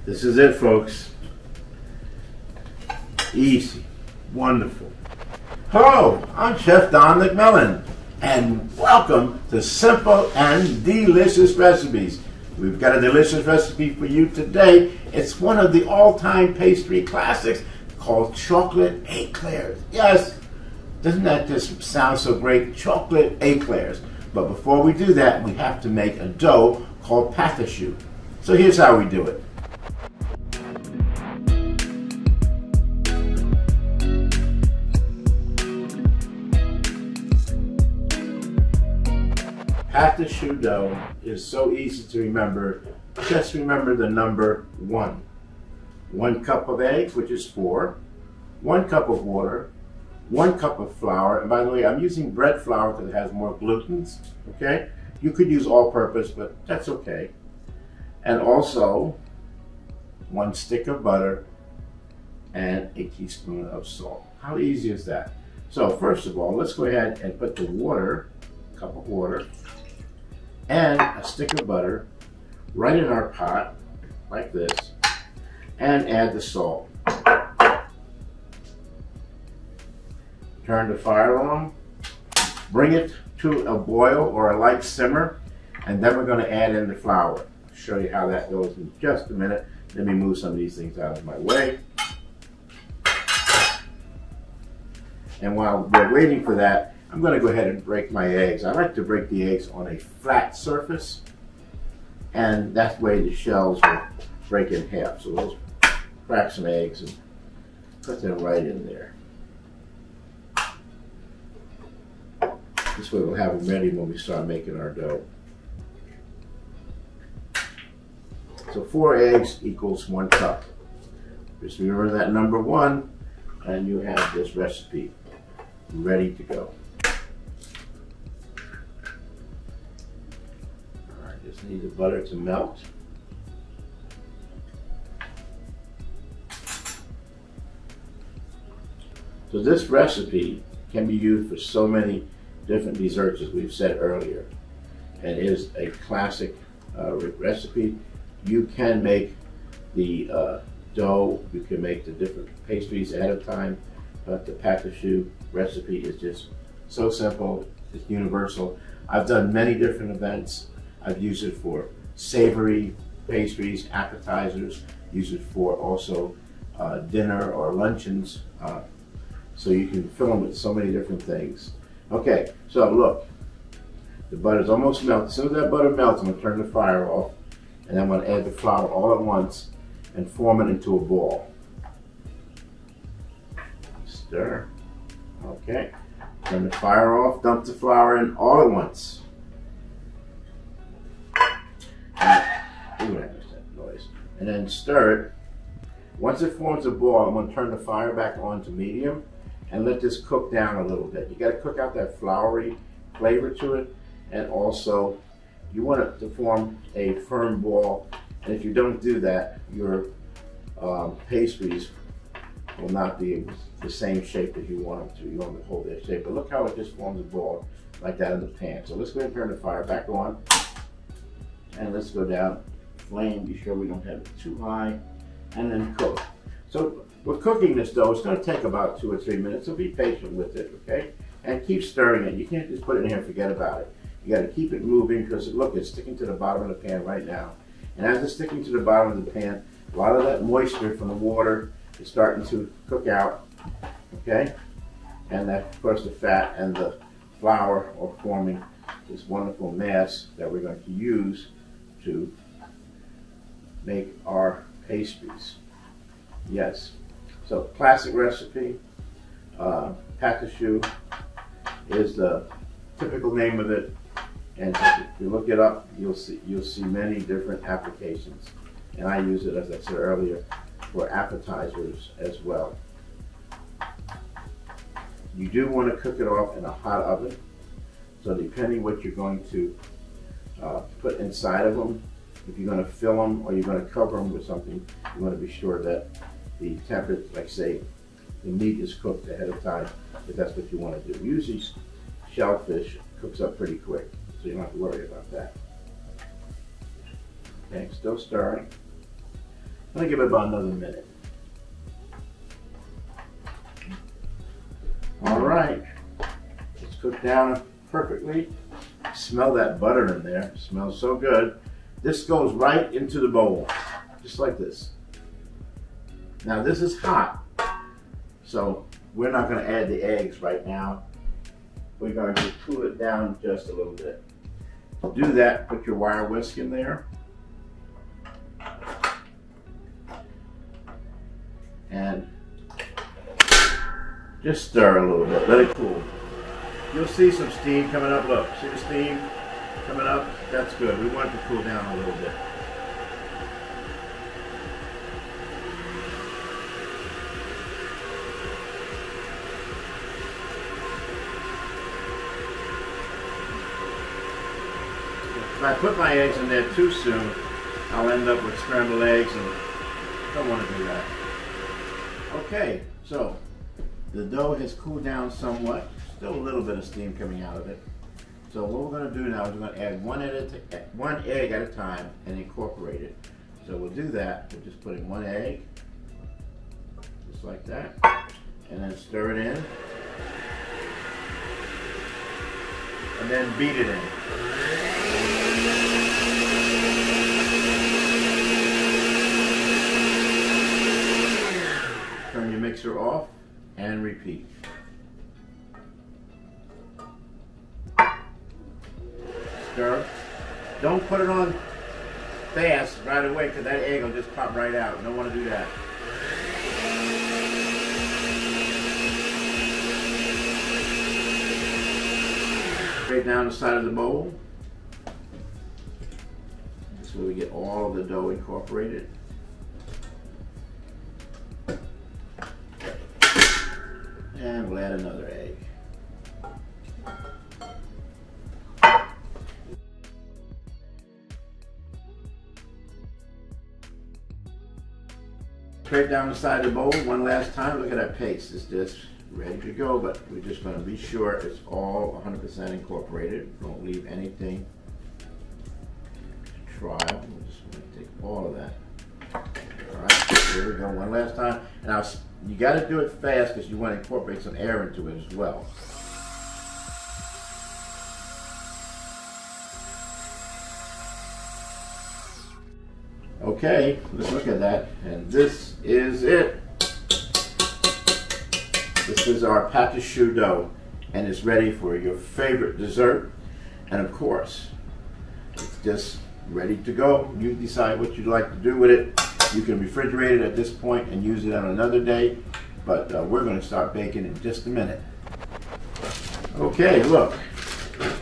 This is it, folks. Easy. Wonderful. Hello, I'm Chef Don McMillan, and welcome to Simple and Delicious Recipes. We've got a delicious recipe for you today. It's one of the all-time pastry classics called chocolate eclairs. Yes, doesn't that just sound so great? Chocolate eclairs. But before we do that, we have to make a dough called pastry. So here's how we do it. Pastry dough is so easy to remember. Just remember the number 1. 1 cup of eggs, which is 4. 1 cup of water. 1 cup of flour. And by the way, I'm using bread flour because it has more glutens. Okay? You could use all-purpose, but that's okay. And also 1 stick of butter and a teaspoon of salt. How easy is that? So first of all, let's go ahead and put the water, cup of water, and a stick of butter right in our pot, like this, and add the salt. Turn the fire on, bring it to a boil or a light simmer, and then we're going to add in the flour. I'll show you how that goes in just a minute. Let me move some of these things out of my way. And while we're waiting for that, I'm going to go ahead and break my eggs. I like to break the eggs on a flat surface, and that way the shells will break in half. So let's crack some eggs and put them right in there. This way we'll have them ready when we start making our dough. So 4 eggs equals 1 cup. Just remember that number 1, and you have this recipe ready to go. Just need the butter to melt. So this recipe can be used for so many different desserts, as we've said earlier, and is a classic recipe. You can make the dough, you can make the different pastries ahead of time, but the pastry recipe is just so simple, it's universal. I've done many different events. I've used it for savory pastries, appetizers, use it for also dinner or luncheons, so you can fill them with so many different things. Okay, so look, the butter's almost melted. As soon as that butter melts, I'm going to turn the fire off, and I'm going to add the flour all at once and form it into a ball. Stir. Okay, turn the fire off, dump the flour in all at once. And then stir it. Once it forms a ball, I'm going to turn the fire back on to medium and let this cook down a little bit. You got to cook out that floury flavor to it, and also you want it to form a firm ball. And if you don't do that, your pastries will not be the same shape that you want them to. You want them to hold their shape. But look how it just forms a ball like that in the pan. So let's go ahead and turn the fire back on, and let's go down flame, be sure we don't have it too high, and then cook. So we're cooking this dough. It's going to take about 2 or 3 minutes, so be patient with it, okay? And keep stirring it. You can't just put it in here and forget about it. You got to keep it moving, because look, it's sticking to the bottom of the pan right now. And as it's sticking to the bottom of the pan, a lot of that moisture from the water is starting to cook out, okay? And that, of course, the fat and the flour are forming this wonderful mass that we're going to use to make our pastries. Yes. So classic recipe. Pastry is the typical name of it, and if you look it up, you'll see many different applications. And I use it, as I said earlier, for appetizers as well. You do want to cook it off in a hot oven. So depending what you're going to put inside of them, if you're going to fill them or you're going to cover them with something, you want to be sure that the temperature, like say, the meat is cooked ahead of time, if that's what you want to do. Usually shellfish cooks up pretty quick, so you don't have to worry about that. Okay, still stirring. I'm gonna give it about another minute. All right, it's cooked down perfectly. Smell that butter in there, it smells so good. This goes right into the bowl, just like this. Now this is hot, so we're not gonna add the eggs right now. We're going to cool it down just a little bit. To do that, put your wire whisk in there. And just stir a little bit, let it cool. You'll see some steam coming up. Look, see the steam coming up? That's good. We want it to cool down a little bit. If I put my eggs in there too soon, I'll end up with scrambled eggs, and I don't want to do that. Okay, so the dough has cooled down somewhat. Still a little bit of steam coming out of it. So what we're going to do now is we're going to add one egg at a time and incorporate it. So we'll do that. We're just putting one egg, just like that, and then stir it in, and then beat it in. Turn your mixer off and repeat. Stir. Don't put it on fast right away, because that egg will just pop right out. You don't want to do that. Straight down the side of the bowl. This is where we get all of the dough incorporated. And we'll add another egg. Straight down the side of the bowl one last time. Look at that paste. It's just ready to go, but we're just going to be sure it's all 100% incorporated. Don't leave anything to try. We're just going to take all of that. All right, here we go one last time. Now, you got to do it fast because you want to incorporate some air into it as well. Okay, let's look at that. And this is it. This is our pâte de choux dough, and it's ready for your favorite dessert. And of course, it's just ready to go. You decide what you'd like to do with it. You can refrigerate it at this point and use it on another day, but we're going to start baking in just a minute. Okay, look,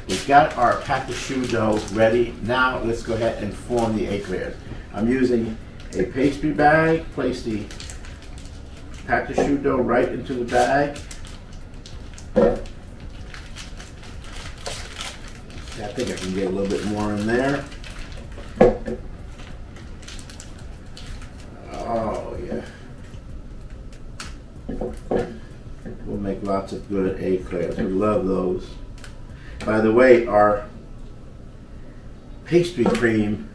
we've got our pâte de choux dough ready. Now let's go ahead and form the eclairs. I'm using a pastry bag. Place the pâte de choux dough right into the bag. I think I can get a little bit more in there. Oh yeah. We'll make lots of good eclairs. We love those. By the way, our pastry cream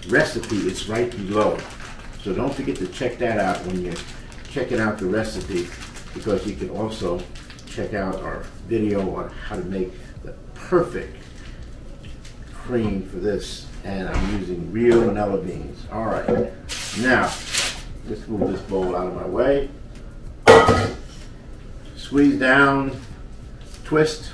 recipe is right below. So don't forget to check that out when you're checking out the recipe, because you can also check out our video on how to make the perfect cream for this. And I'm using real vanilla beans. All right, now let's move this bowl out of my way. Squeeze down, twist,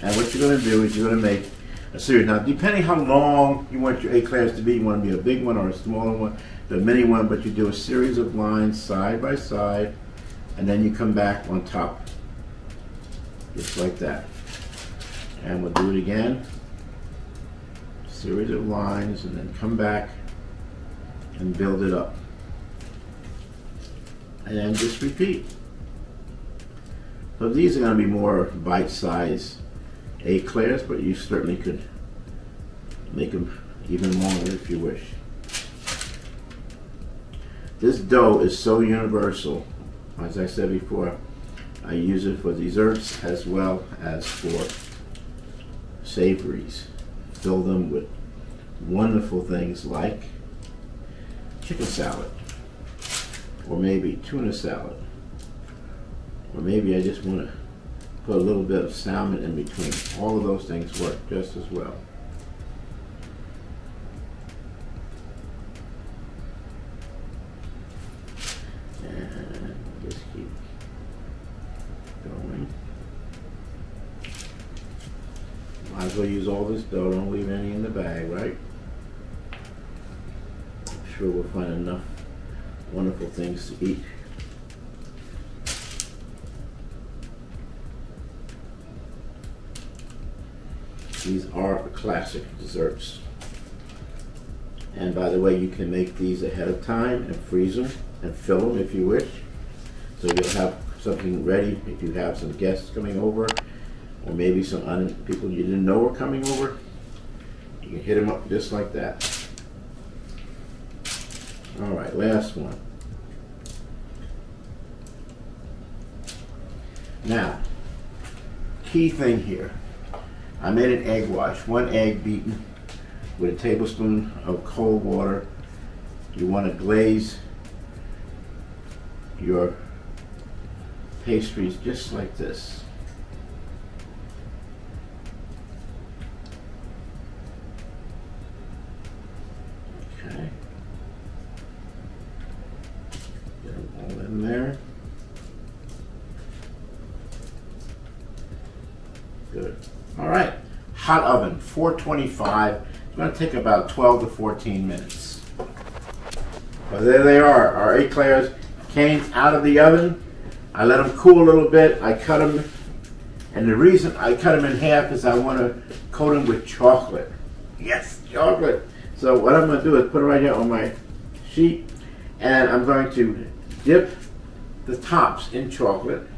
and what you're going to do is you're going to make a series. Now, depending how long you want your eclairs to be, you want to be a big one or a smaller one, the mini one, but you do a series of lines side by side, and then you come back on top, just like that. And we'll do it again. Series of lines, and then come back and build it up. And then just repeat. So these are going to be more bite-sized eclairs, but you certainly could make them even longer if you wish. This dough is so universal. As I said before, I use it for desserts as well as for savories. Fill them with wonderful things like chicken salad, or maybe tuna salad, or maybe I just want to put a little bit of salmon in between. All of those things work just as well. And just keep going. Might as well use all this dough, don't leave any in the bag, right? I'm sure we'll find enough wonderful things to eat. These are classic desserts. And by the way, you can make these ahead of time and freeze them and fill them if you wish. So you'll have something ready if you have some guests coming over, or maybe some people you didn't know were coming over. You can hit them up just like that. All right, last one. Now, key thing here. I made an egg wash, 1 egg beaten with a tablespoon of cold water. You want to glaze your pastries just like this. Okay. Get them all in there. Good. All right, hot oven, 425. It's going to take about 12 to 14 minutes. Well, there they are, our eclairs came out of the oven. I let them cool a little bit. I cut them, and the reason I cut them in half is I want to coat them with chocolate. Yes, chocolate. So what I'm going to do is put it right here on my sheet, and I'm going to dip the tops in chocolate,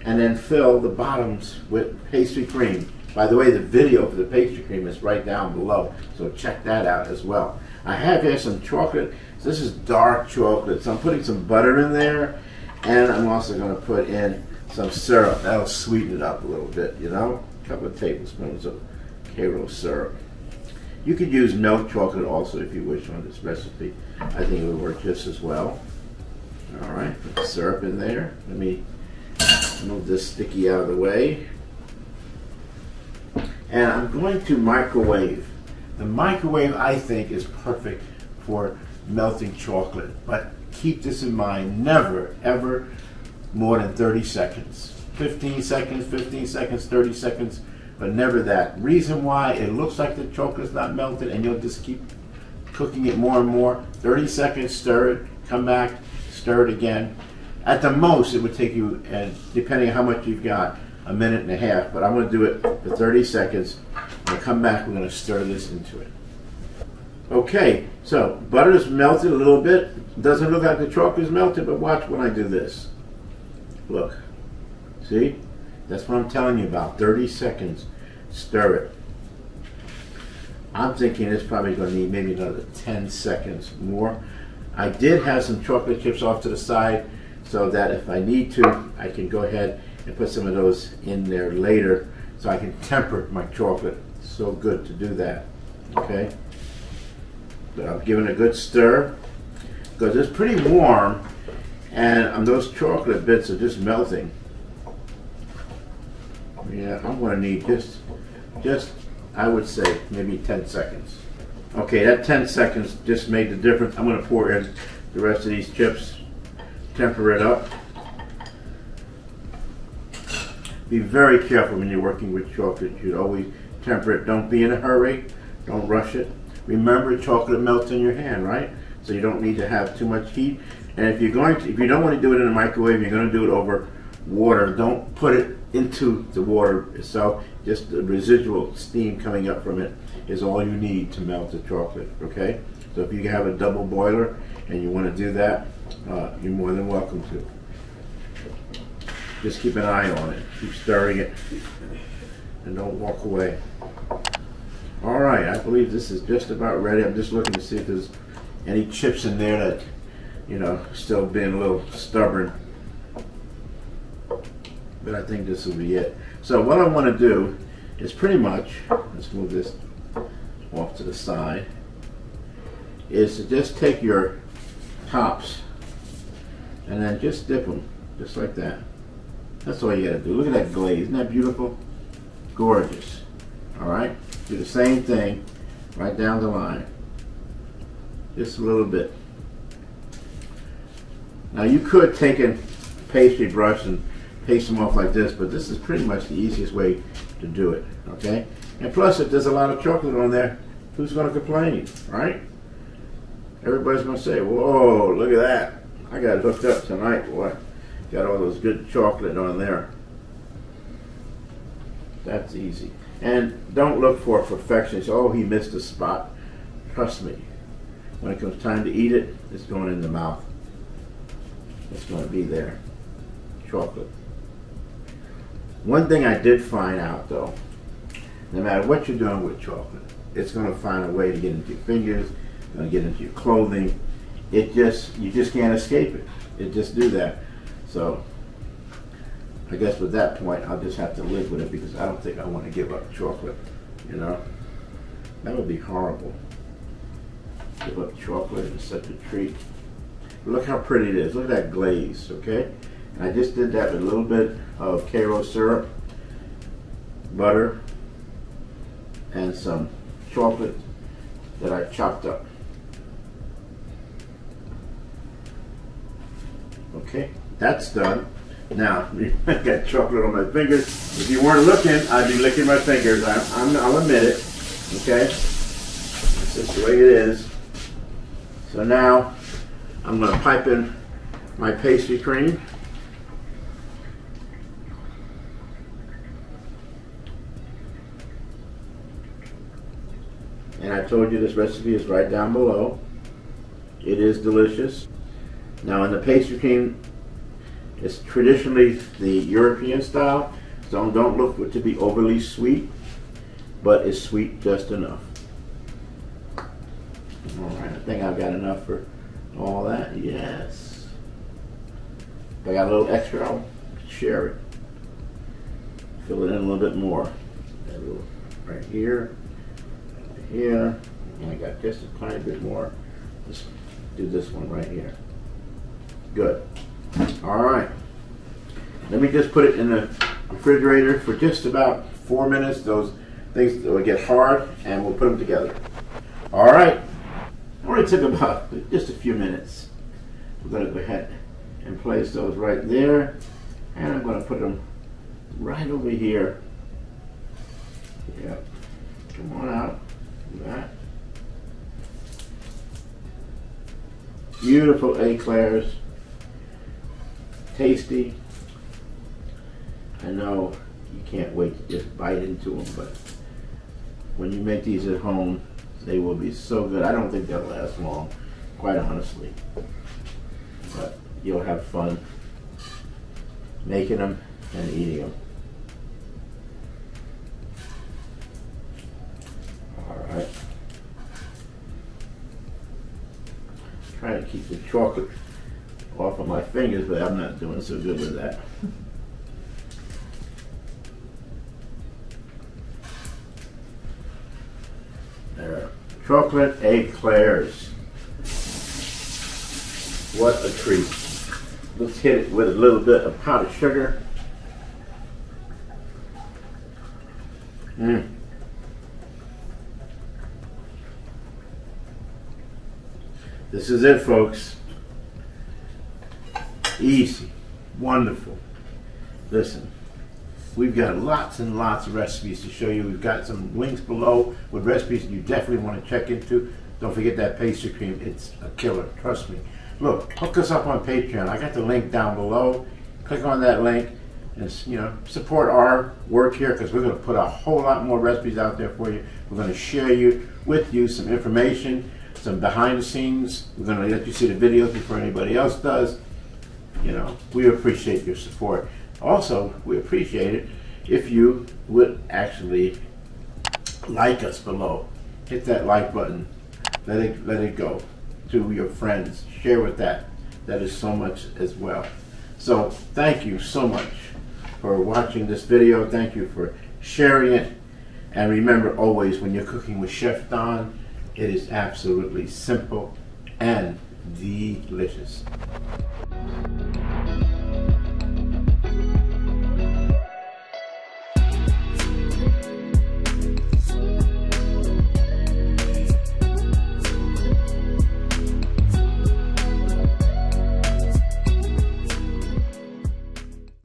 and then fill the bottoms with pastry cream. By the way, the video for the pastry cream is right down below, so check that out as well. I have here some chocolate. So this is dark chocolate, so I'm putting some butter in there, and I'm also going to put in some syrup. That'll sweeten it up a little bit, you know? A couple of tablespoons of Karo syrup. You could use milk chocolate also if you wish on this recipe. I think it would work just as well. All right, put the syrup in there. Let me move this sticky out of the way. And I'm going to microwave. The microwave, I think, is perfect for melting chocolate. But keep this in mind, never, ever more than 30 seconds. 15 seconds, 15 seconds, 30 seconds, but never that. Reason why, it looks like the chocolate's not melted and you'll just keep cooking it more and more. 30 seconds, stir it, come back, stir it again. At the most, it would take you, and depending on how much you've got, a minute and a half, but I'm going to do it for 30 seconds. When I come back, we're going to stir this into it. Okay, so butter is melted a little bit. It doesn't look like the chocolate is melted, but watch when I do this. Look, see? That's what I'm telling you about, 30 seconds, stir it. I'm thinking it's probably going to need maybe another 10 seconds more. I did have some chocolate chips off to the side, so that if I need to, I can go ahead and put some of those in there later so I can temper my chocolate. It's so good to do that, okay? But I'm giving it a good stir because it's pretty warm and those chocolate bits are just melting. Yeah, I'm going to need just I would say maybe 10 seconds. Okay, that 10 seconds just made the difference. I'm going to pour in the rest of these chips. Temper it up. Be very careful when you're working with chocolate. You should always temper it. Don't be in a hurry. Don't rush it. Remember, chocolate melts in your hand, right? So you don't need to have too much heat. And if you don't want to do it in a microwave, you're going to do it over water. Don't put it into the water itself. Just the residual steam coming up from it is all you need to melt the chocolate. Okay? So if you have a double boiler and you want to do that, you're more than welcome to. Just keep an eye on it. Keep stirring it. And don't walk away. All right, I believe this is just about ready. I'm just looking to see if there's any chips in there that, you know, still being a little stubborn. But I think this will be it. So what I want to do is pretty much, let's move this off to the side, is to just take your tops and then just dip them, just like that. That's all you gotta do. Look at that glaze, isn't that beautiful? Gorgeous. All right, do the same thing right down the line. Just a little bit. Now you could take a pastry brush and paste them off like this, but this is pretty much the easiest way to do it, okay? And plus, if there's a lot of chocolate on there, who's gonna complain, right? Everybody's gonna say, whoa, look at that. I got it hooked up tonight, boy. Got all those good chocolate on there. That's easy. And don't look for perfection. Say, oh, he missed a spot. Trust me. When it comes time to eat it, it's going in the mouth. It's going to be there. Chocolate. One thing I did find out, though, no matter what you're doing with chocolate, it's going to find a way to get into your fingers, going to get into your clothing. You just can't escape it. It just do that. So I guess with that point, I'll just have to live with it because I don't think I want to give up chocolate, you know? That would be horrible. Give up chocolate is such a treat. But look how pretty it is. Look at that glaze, okay? And I just did that with a little bit of Karo syrup, butter, and some chocolate that I chopped up. Okay, that's done. Now, I got chocolate on my fingers. If you weren't looking, I'd be licking my fingers. I'll admit it, okay? That's just the way it is. So now, I'm going to pipe in my pastry cream. And I told you this recipe is right down below. It is delicious. Now in the pastry cream, it's traditionally the European style, so don't look for it to be overly sweet, but it's sweet just enough. All right, I think I've got enough for all that, yes. If I got a little extra, I'll share it. Fill it in a little bit more. A little right here, right here, and I got just a tiny bit more. Let's do this one right here. Good. All right. Let me just put it in the refrigerator for just about 4 minutes. Those things will get hard, and we'll put them together. All right. Only took about just a few minutes. We're going to go ahead and place those right there, and I'm going to put them right over here. Yep. Come on out. Do that. Beautiful eclairs. Tasty. I know you can't wait to just bite into them, but when you make these at home, they will be so good. I don't think they'll last long, quite honestly. But you'll have fun making them and eating them. All right. Trying to keep the chocolate off of my fingers, but I'm not doing so good with that. There. Chocolate eclairs. What a treat. Let's hit it with a little bit of powdered sugar. This is it, folks. Easy. Wonderful. Listen, we've got lots and lots of recipes to show you. We've got some links below with recipes you definitely want to check into. Don't forget that pastry cream. It's a killer. Trust me. Look, hook us up on Patreon. I got the link down below. Click on that link and support our work here, because we're going to put a whole lot more recipes out there for you. We're going to share with you some information, some behind the scenes. We're going to let you see the videos before anybody else does. We appreciate your support. Also, we appreciate it if you would actually like us below. Hit that like button. Let it go to your friends. Share with that. That is so much as well. So thank you so much for watching this video. Thank you for sharing it. And remember always, when you're cooking with Chef Don, It is absolutely simple and delicious.